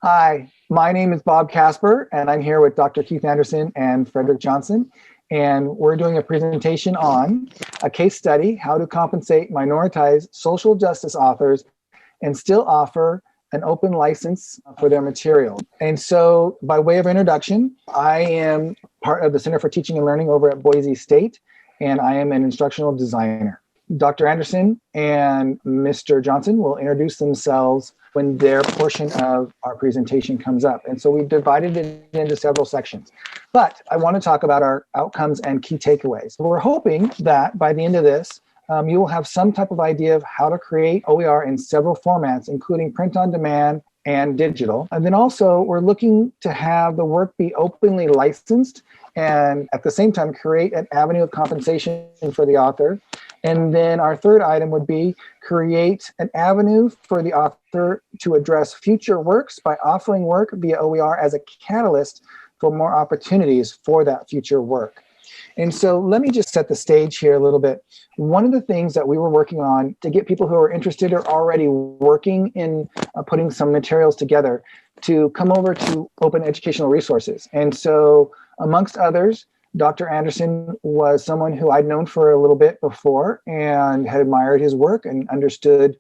Hi, my name is Bob Casper, and I'm here with Dr. Keith Anderson and Frederick Johnson. And we're doing a presentation on a case study, how to compensate minoritized social justice authors and still offer an open license for their material. And so, by way of introduction, I am part of the Center for Teaching and Learning over at Boise State, and I am an instructional designer. Dr. Anderson and Mr. Johnson will introduce themselves when their portion of our presentation comes up. And so we've divided it into several sections. But I want to talk about our outcomes and key takeaways. We're hoping that by the end of this, you will have some type of idea of how to create OER in several formats, including print on demand and digital. And then also, we're looking to have the work be openly licensed and at the same time create an avenue of compensation for the author. And then our third item would be create an avenue for the author to address future works by offering work via OER as a catalyst for more opportunities for that future work. And so let me just set the stage here a little bit. One of the things that we were working on to get people who are interested or already working in putting some materials together to come over to open educational resources. And so amongst others, Dr. Anderson was someone who I'd known for a little bit before and had admired his work and understood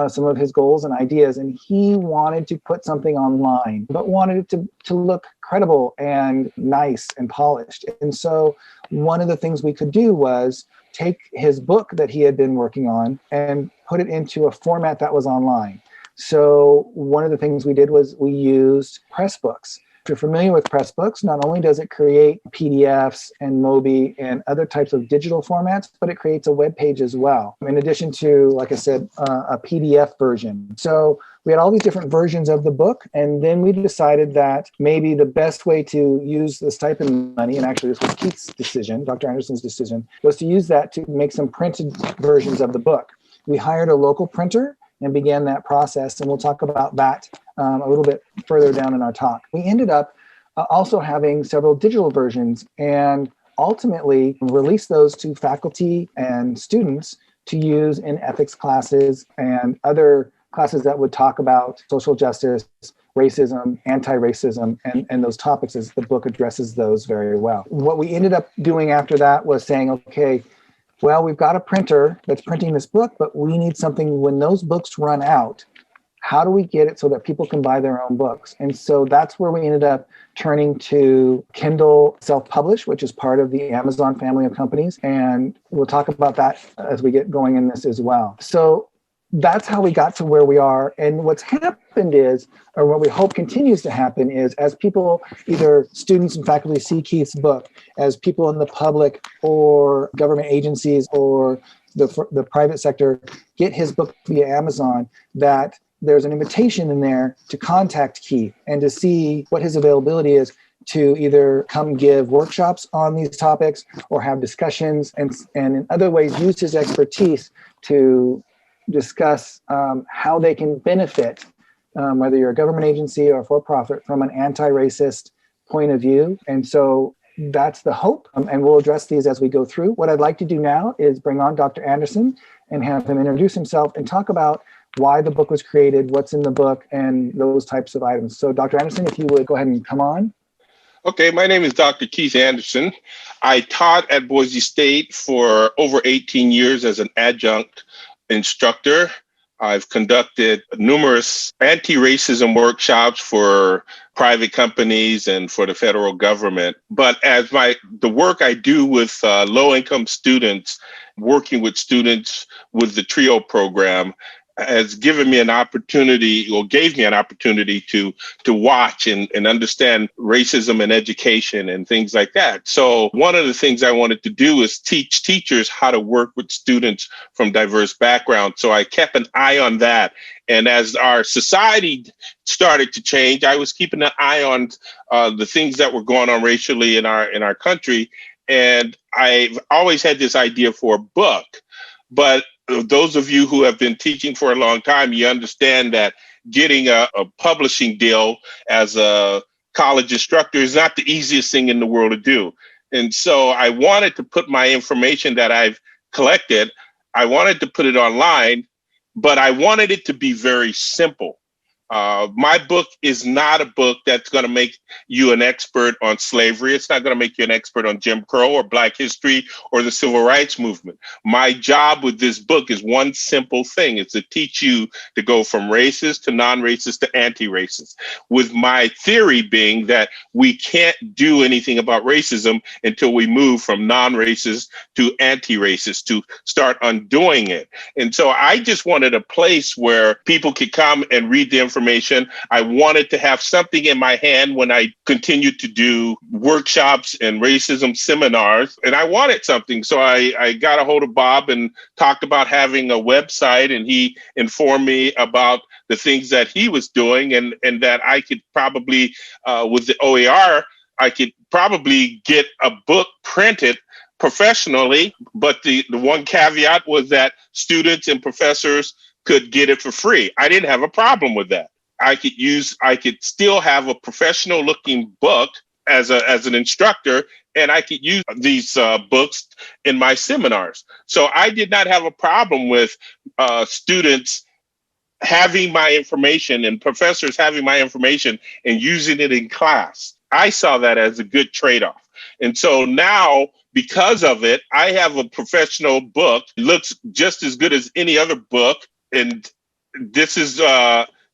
some of his goals and ideas. And he wanted to put something online, but wanted it to look credible and nice and polished. And so one of the things we could do was take his book that he had been working on and put it into a format that was online. So one of the things we did was we used Pressbooks. If you're familiar with Pressbooks, not only does it create PDFs and Mobi and other types of digital formats, but it creates a web page as well, in addition to, like I said, a PDF version. So we had all these different versions of the book, and then we decided that maybe the best way to use the stipend money, and actually this was Keith's decision, Dr. Anderson's decision, was to use that to make some printed versions of the book. We hired a local printer and began that process, and we'll talk about that a little bit further down in our talk. We ended up also having several digital versions and ultimately released those to faculty and students to use in ethics classes and other classes that would talk about social justice, racism, anti-racism, and those topics, as the book addresses those very well. What we ended up doing after that was saying, okay, well, we've got a printer that's printing this book, but we need something when those books run out. How do we get it so that people can buy their own books? And so that's where we ended up turning to Kindle Self-Publish, which is part of the Amazon family of companies. And we'll talk about that as we get going in this as well. So that's how we got to where we are. And what's happened is, or what we hope continues to happen is, as people, either students and faculty, see Keith's book, as people in the public or government agencies or the private sector get his book via Amazon, that there's an invitation in there to contact Keith and to see what his availability is to either come give workshops on these topics or have discussions and in other ways use his expertise to discuss how they can benefit, whether you're a government agency or for-profit, from an anti-racist point of view. And so that's the hope, and we'll address these as we go through. What I'd like to do now is bring on Dr. Anderson and have him introduce himself and talk about why the book was created, what's in the book, and those types of items. So Dr. Anderson, if you would go ahead and come on. Okay, my name is Dr. Keith Anderson. I taught at Boise State for over 18 years as an adjunct instructor. I've conducted numerous anti-racism workshops for private companies and for the federal government. But as the work I do with low-income students, working with students with the TRIO program, has given me an opportunity, or gave me an opportunity to watch and understand racism in education and things like that. So one of the things I wanted to do is teach teachers how to work with students from diverse backgrounds. So I kept an eye on that. And as our society started to change, I was keeping an eye on the things that were going on racially in our country. And I've always had this idea for a book, but those of you who have been teaching for a long time, you understand that getting a publishing deal as a college instructor is not the easiest thing in the world to do. And so I wanted to put my information that I've collected, I wanted to put it online, but I wanted it to be very simple. My book is not a book that's going to make you an expert on slavery. It's not going to make you an expert on Jim Crow or Black history or the Civil Rights Movement. My job with this book is one simple thing. It's to teach you to go from racist to non-racist to anti-racist, with my theory being that we can't do anything about racism until we move from non-racist to anti-racist, to start undoing it. And so I just wanted a place where people could come and read the information. I wanted to have something in my hand when I continued to do workshops and racism seminars, and I wanted something. So I got a hold of Bob and talked about having a website, and he informed me about the things that he was doing, and that I could probably, with the OER, I could probably get a book printed professionally, but the one caveat was that students and professors could get it for free. I didn't have a problem with that. I could still have a professional looking book as an instructor, and I could use these books in my seminars. So I did not have a problem with students having my information and professors having my information and using it in class. I saw that as a good trade-off. And so now, because of it, I have a professional book. It looks just as good as any other book. And this is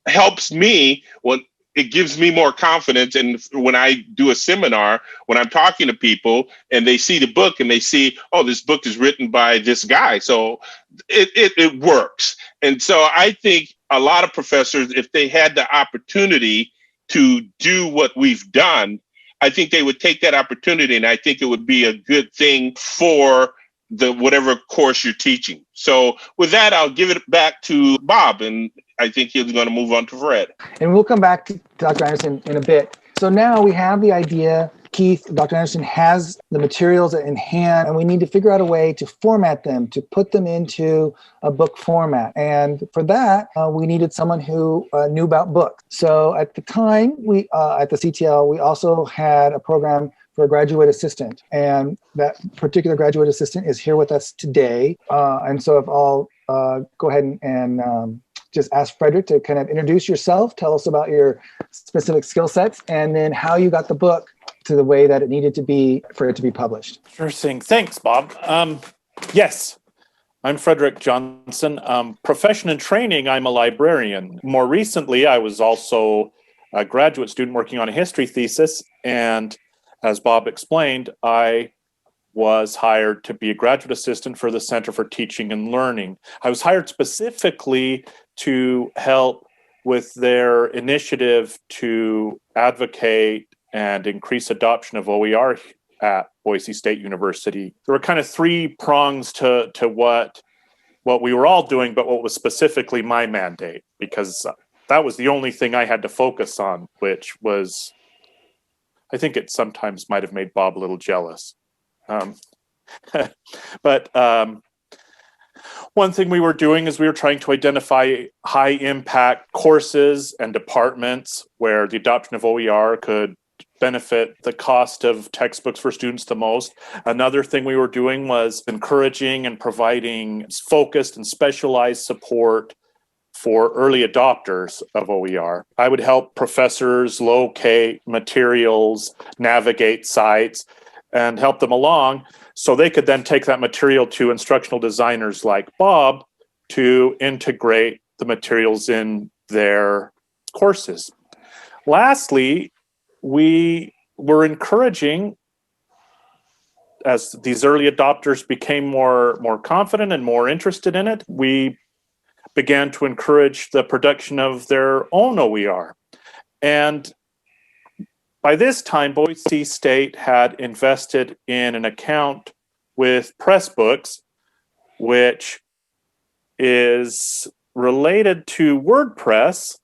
helps me when it gives me more confidence. And when I do a seminar, when I'm talking to people and they see the book and they see, oh, this book is written by this guy. So it works. And so I think a lot of professors, if they had the opportunity to do what we've done, I think they would take that opportunity, and I think it would be a good thing for the whatever course you're teaching. So with that, I'll give it back to Bob, and I think he's going to move on to Fred. And we'll come back to Dr. Anderson in a bit. So now we have the idea. Keith, Dr. Anderson has the materials in hand, and we need to figure out a way to format them, to put them into a book format. And for that, we needed someone who knew about books. So at the time, we at the CTL, we also had a program for a graduate assistant. And that particular graduate assistant is here with us today. And so if I'll go ahead and just ask Frederick to kind of introduce yourself, tell us about your specific skill sets, and then how you got the book to the way that it needed to be for it to be published. Sure thing. Thanks, Bob. Yes, I'm Frederick Johnson. Profession and training, I'm a librarian. More recently, I was also a graduate student working on a history thesis. And as Bob explained, I was hired to be a graduate assistant for the Center for Teaching and Learning. I was hired specifically to help with their initiative to advocate and increase adoption of OER at Boise State University. There were kind of three prongs to what we were all doing, but what was specifically my mandate, because that was the only thing I had to focus on, which was, I think it sometimes might have made Bob a little jealous. But one thing we were doing is we were trying to identify high impact courses and departments where the adoption of OER could benefit the cost of textbooks for students the most. Another thing we were doing was encouraging and providing focused and specialized support for early adopters of OER. I would help professors locate materials, navigate sites, and help them along so they could then take that material to instructional designers like Bob to integrate the materials in their courses. Lastly, we were encouraging, as these early adopters became more confident and more interested in it, we began to encourage the production of their own OER. And by this time, Boise State had invested in an account with Pressbooks, which is related to WordPress,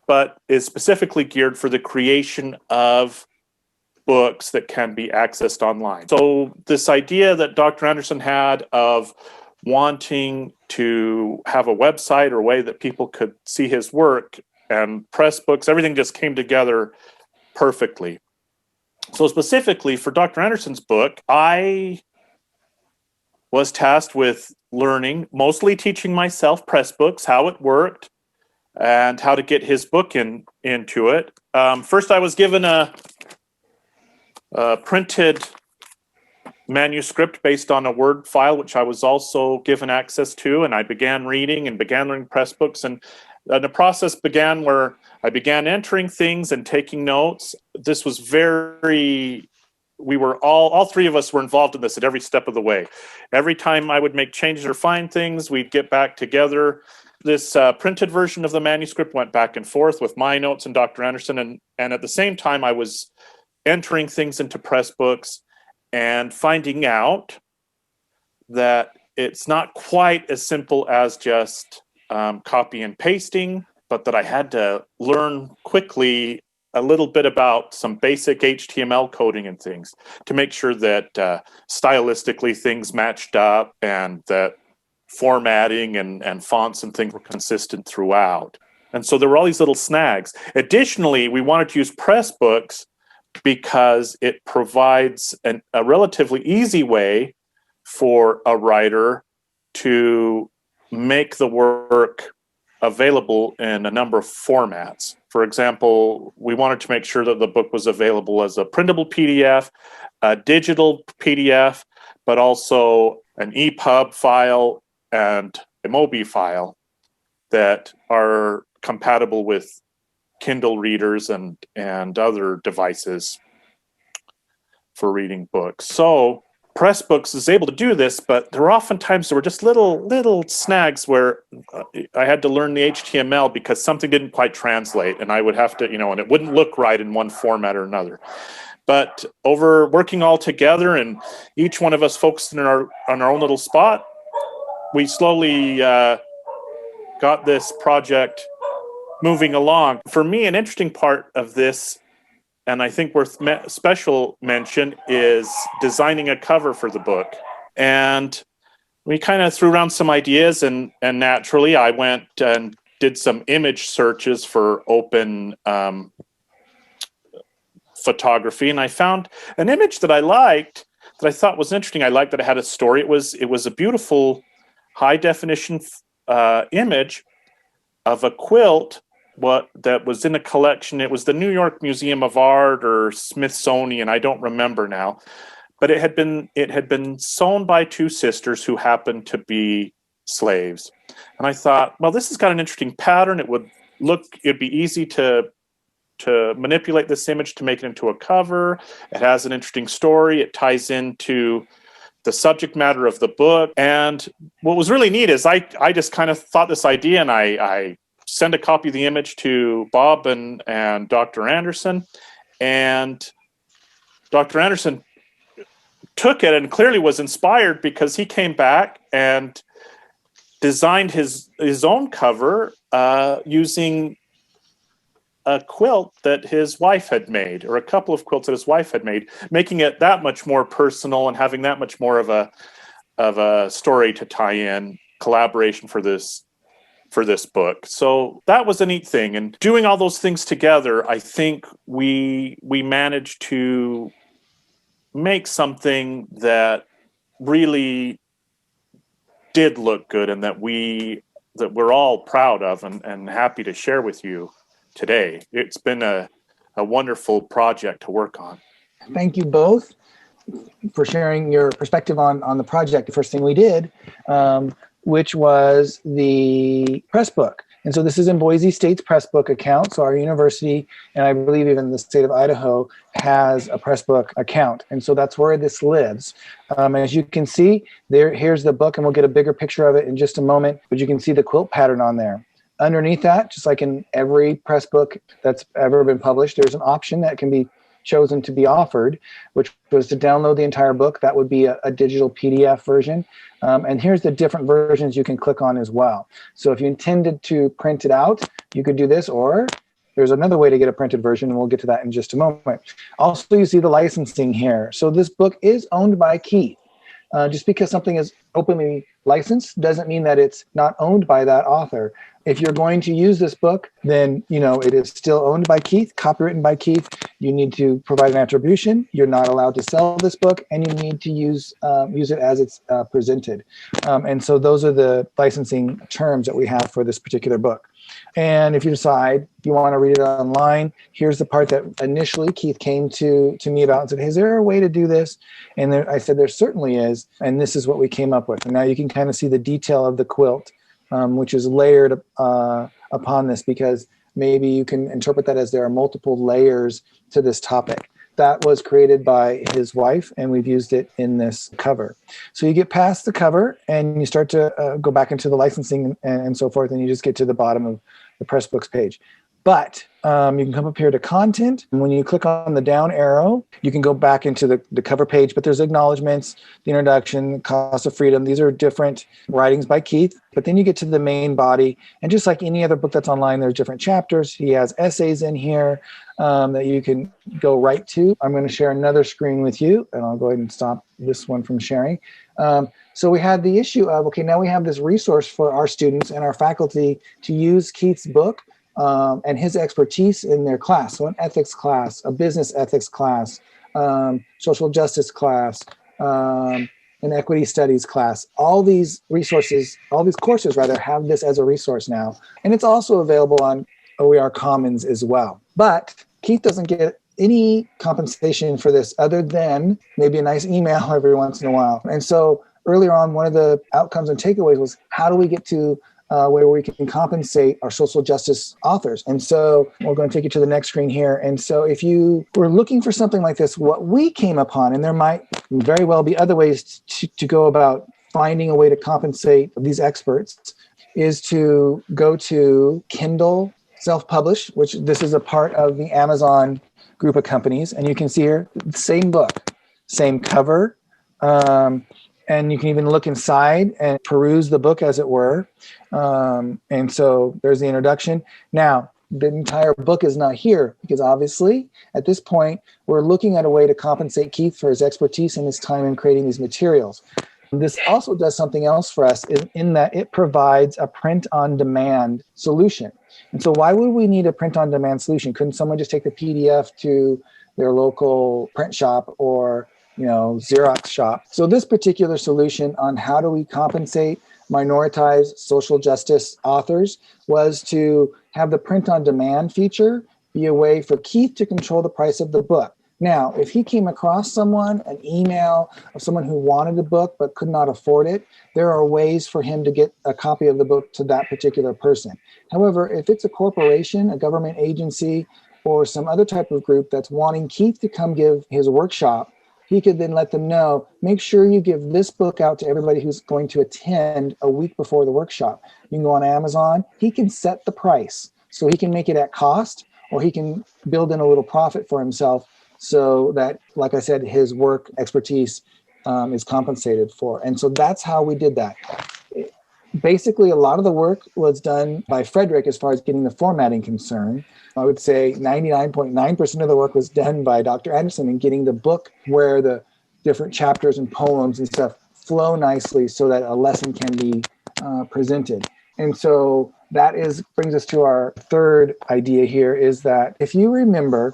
but is specifically geared for the creation of books that can be accessed online. So this idea that Dr. Anderson had of wanting to have a website or a way that people could see his work and Pressbooks, everything just came together perfectly. So specifically for Dr. Anderson's book, I was tasked with learning, mostly teaching myself Pressbooks, how it worked, and how to get his book into it. First, I was given a printed manuscript based on a Word file, which I was also given access to, and I began reading and began learning Pressbooks, and the process began where I began entering things and taking notes. This was we were all three of us were involved in this at every step of the way. Every time I would make changes or find things, we'd get back together. This printed version of the manuscript went back and forth with my notes and Dr. Anderson, and at the same time I was entering things into Pressbooks and finding out that it's not quite as simple as just copy and pasting, but that I had to learn quickly a little bit about some basic HTML coding and things to make sure that stylistically things matched up and that formatting and fonts and things were consistent throughout. And so there were all these little snags. Additionally, we wanted to use Pressbooks because it provides a relatively easy way for a writer to make the work available in a number of formats. For example, we wanted to make sure that the book was available as a printable PDF, a digital PDF, but also an EPUB file and a MOBI file that are compatible with Kindle readers and other devices for reading books. So Pressbooks is able to do this, but there were just little snags where I had to learn the HTML because something didn't quite translate, and I would have to, and it wouldn't look right in one format or another. But over working all together and each one of us focused on our own little spot, we slowly got this project moving along. For me, an interesting part of this, and I think worth special mention, is designing a cover for the book. And we kind of threw around some ideas, and naturally I went and did some image searches for open photography, and I found an image that I liked, that I thought was interesting. I liked that it had a story. It was a beautiful high definition image of a quilt that was in a collection. It was the New York Museum of Art or Smithsonian, I don't remember now, but it had been sewn by two sisters who happened to be slaves. And I thought, well, this has got an interesting pattern. It'd be easy to manipulate this image to make it into a cover. It has an interesting story. It ties into the subject matter of the book. And what was really neat is I just kind of thought this idea, and I sent a copy of the image to Bob and Dr. Anderson, and Dr. Anderson took it and clearly was inspired because he came back and designed his own cover using a quilt that his wife had made, or a couple of quilts that his wife had made, making it that much more personal and having that much more of a story to tie in, collaboration for this book. So that was a neat thing. And doing all those things together, I think we managed to make something that really did look good, and that we're all proud of and happy to share with you today. It's been a wonderful project to work on. Thank you both for sharing your perspective on the project. The first thing we did, which was the Pressbook. And so this is in Boise State's Pressbook account. So our university, and I believe even the state of Idaho, has a Pressbook account. And so that's where this lives. As you can see, here's the book, and we'll get a bigger picture of it in just a moment, but you can see the quilt pattern on there. Underneath that, just like in every Pressbook that's ever been published, there's an option that can be chosen to be offered, which was to download the entire book. That would be a digital PDF version. And here's the different versions you can click on as well. So if you intended to print it out, you could do this, or there's another way to get a printed version, and we'll get to that in just a moment. Also, you see the licensing here. So this book is owned by Keith. Just because something is openly licensed doesn't mean that it's not owned by that author. If you're going to use this book, then, it is still owned by Keith, copywritten by Keith. You need to provide an attribution. You're not allowed to sell this book, and you need to use it as it's presented. And so those are the licensing terms that we have for this particular book. And if you decide you want to read it online, here's the part that initially Keith came to me about and said, hey, is there a way to do this? And I said, there certainly is. And this is what we came up with. And now you can kind of see the detail of the quilt, which is layered upon this, because maybe you can interpret that as there are multiple layers to this topic. That was created by his wife, and we've used it in this cover. So you get past the cover and you start to go back into the licensing and so forth, and you just get to the bottom of the Pressbooks page. But you can come up here to content. And when you click on the down arrow, you can go back into the cover page, but there's acknowledgments, the introduction, cost of freedom. These are different writings by Keith. But then you get to the main body. And just like any other book that's online, there's different chapters. He has essays in here that you can go right to. I'm going to share another screen with you, and I'll go ahead and stop this one from sharing. So we had the issue of, okay, now we have this resource for our students and our faculty to use Keith's book and his expertise in their class. So an ethics class, a business ethics class, social justice class, an equity studies class. All these resources, all these courses rather, have this as a resource now. And it's also available on OER Commons as well. But Keith doesn't get any compensation for this other than maybe a nice email every once in a while. And so earlier on, one of the outcomes and takeaways was, how do we get to where we can compensate our social justice authors? And so we're going to take you to the next screen here. And so if you were looking for something like this, what we came upon, and there might very well be other ways to go about finding a way to compensate these experts, is to go to Kindle Self-Publish, which this is a part of the Amazon group of companies. And you can see here, same book, same cover, and you can even look inside and peruse the book, as it were. And so there's the introduction. Now, the entire book is not here because obviously at this point, we're looking at a way to compensate Keith for his expertise and his time in creating these materials. This also does something else for us in that it provides a print-on-demand solution. And so why would we need a print-on-demand solution? Couldn't someone just take the PDF to their local print shop or Xerox shop? So this particular solution on how do we compensate minoritized social justice authors was to have the print-on-demand feature be a way for Keith to control the price of the book. Now, if he came across an email of someone who wanted the book but could not afford it, there are ways for him to get a copy of the book to that particular person. However, if it's a corporation, a government agency, or some other type of group that's wanting Keith to come give his workshop, he could then let them know, make sure you give this book out to everybody who's going to attend a week before the workshop. You can go on Amazon. He can set the price. So he can make it at cost, or he can build in a little profit for himself so that, like I said, his work expertise is compensated for. And so that's how we did that. Basically, a lot of the work was done by Frederick as far as getting the formatting concerned. I would say 99.9% of the work was done by Dr. Anderson in getting the book where the different chapters and poems and stuff flow nicely so that a lesson can be presented. And so that brings us to our third idea here, is that if you remember,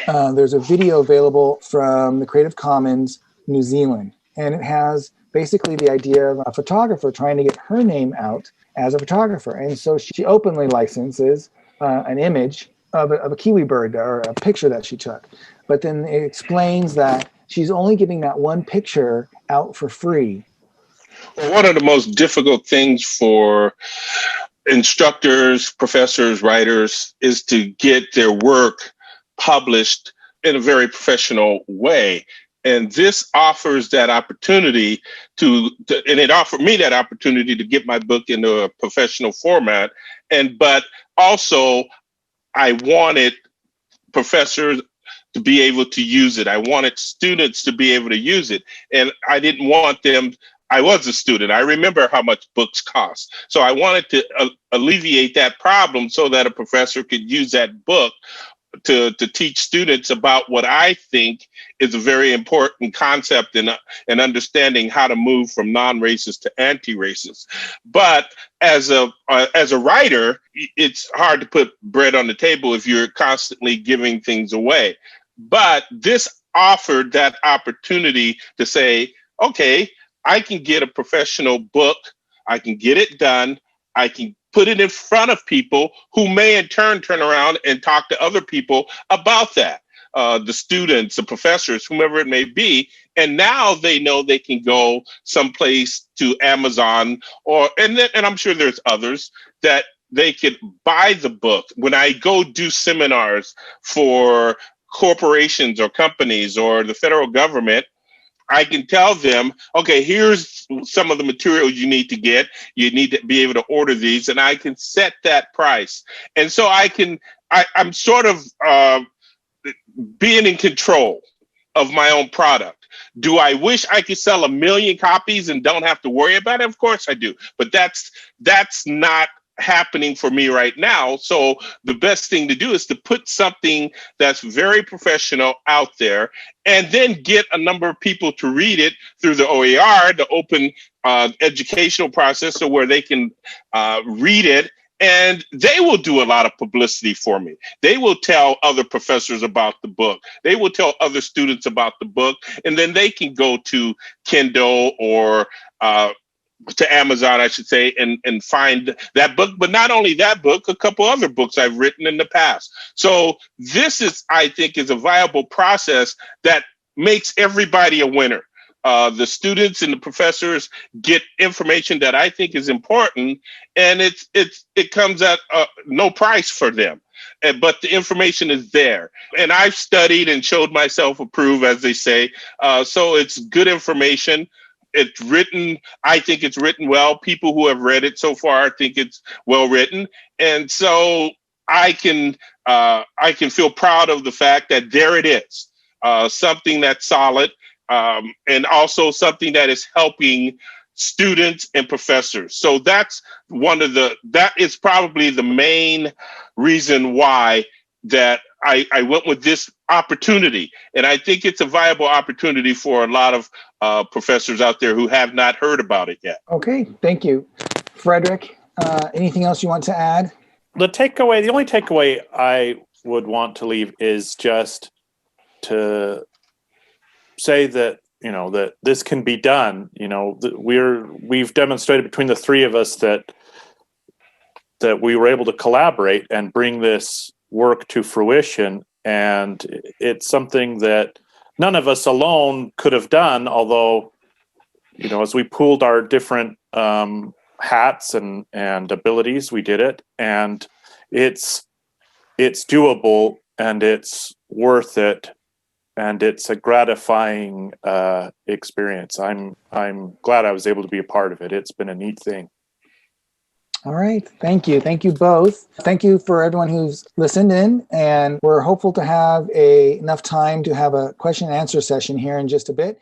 there's a video available from the Creative Commons New Zealand, and it has basically the idea of a photographer trying to get her name out as a photographer. And so she openly licenses an image of a kiwi bird or a picture that she took. But then it explains that she's only giving that one picture out for free. Well, one of the most difficult things for instructors, professors, writers is to get their work published in a very professional way. And this offers that opportunity and it offered me that opportunity to get my book into a professional format. But also I wanted professors to be able to use it. I wanted students to be able to use it. And I didn't want them. I was a student. I remember how much books cost. So I wanted to alleviate that problem so that a professor could use that book to teach students about what I think is a very important concept in understanding how to move from non-racist to anti-racist. But as a writer, it's hard to put bread on the table if you're constantly giving things away. But this offered that opportunity to say, okay, I can get a professional book, I can get it done, I can put it in front of people who may in turn turn around and talk to other people about that. The students, the professors, whomever it may be. And now they know they can go someplace to Amazon and I'm sure there's others that they could buy the book. When I go do seminars for corporations or companies or the federal government, I can tell them, okay, here's some of the materials you need to get. You need to be able to order these, and I can set that price. And so I'm sort of being in control of my own product. Do I wish I could sell 1 million copies and don't have to worry about it? Of course I do. But that's not happening for me right now. So the best thing to do is to put something that's very professional out there and then get a number of people to read it through the OER, the open educational process, so where they can read it. And they will do a lot of publicity for me. They will tell other professors about the book. They will tell other students about the book. And then they can go to Kindle or to Amazon, I should say, and find that book. But not only that book, a couple other books I've written in the past. So this is, I think, is a viable process that makes everybody a winner. The students and the professors get information that I think is important, and it comes at no price for them. But the information is there. And I've studied and showed myself approved, as they say. So it's good information. It's written, I think it's written well. People who have read it so far think it's well written. And so I can feel proud of the fact that there it is, something that's solid, and also something that is helping students and professors. So that is probably the main reason why that I went with this opportunity. And I think it's a viable opportunity for a lot of professors out there who have not heard about it yet. Okay, thank you. Frederick, anything else you want to add? The only takeaway I would want to leave is just to say that, that this can be done. We've demonstrated between the three of us that we were able to collaborate and bring this work to fruition. And it's something that none of us alone could have done, although, as we pooled our different hats and abilities, we did it. And it's doable, and it's worth it, and it's a gratifying experience. I'm glad I was able to be a part of it. It's been a neat thing. All right. Thank you. Thank you both. Thank you for everyone who's listened in, and we're hopeful to have enough time to have a question and answer session here in just a bit.